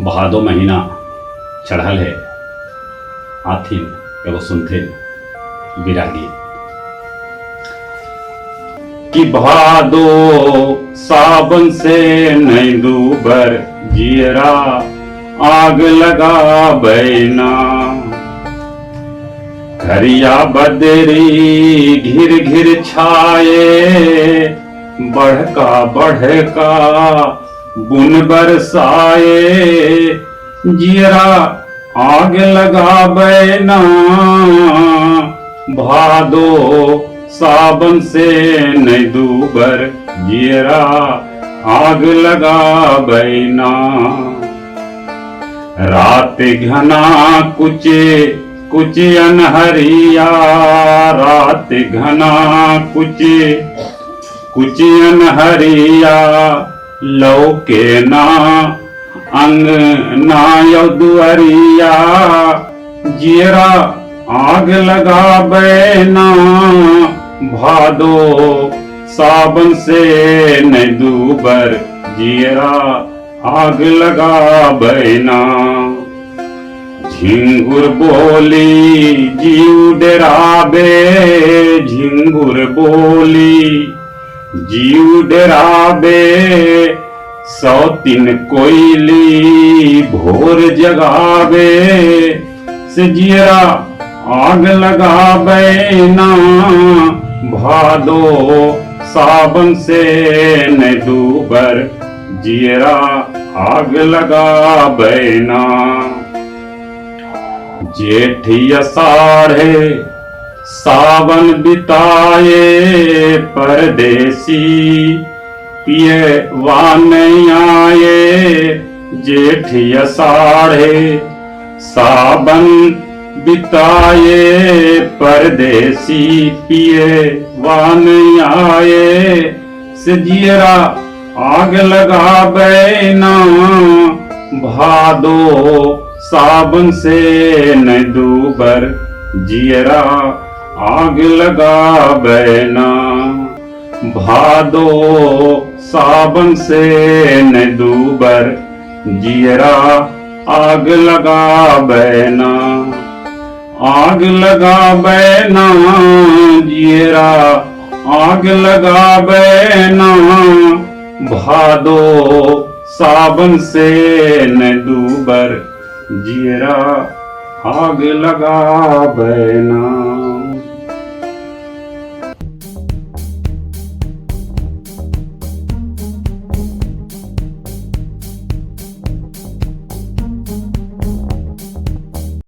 भादो महीना चढ़ल है आथिन एगो सुनते बिरह गीत कि भादो सावन से नहीं दूबर जियरा आग लगा बैना घरिया बदरी घिर घिर छाए बढ़का बुन बरसाए जियरा आग लगा बैना भादो सावन से नहीं दूबर जियरा आग लगा बैना रात घना कुछ अनहरिया रात घना कुछ अनहरिया लौके ना अंग ना दुअरिया जियरा आग लगा बैना भादो सावन से नहीं दूबर जियरा आग लगा बैना झिंगुर बोली जीव डराबे झिंगुर बोली जीव डराबे सौतीन कोयली भोर जगावे से जियरा आग लगा बैना भादो सावन से न दूबर जियरा आग लगा बैना जेठ अषाढ़े सावन बिताए परदेसी पिए वान आए जेठ अषाढ़े सावन बिताए परदेसी पिए वान आए से जियरा आग लगा बैना भादो सावन से न दूबर जियरा आग लगा बैना भादो सावन से न दूबर जियरा आग लगा बैना आग लगा बैना जियरा आग लगा बैना भादो सावन से न दूबर जियरा आग लगा बैना।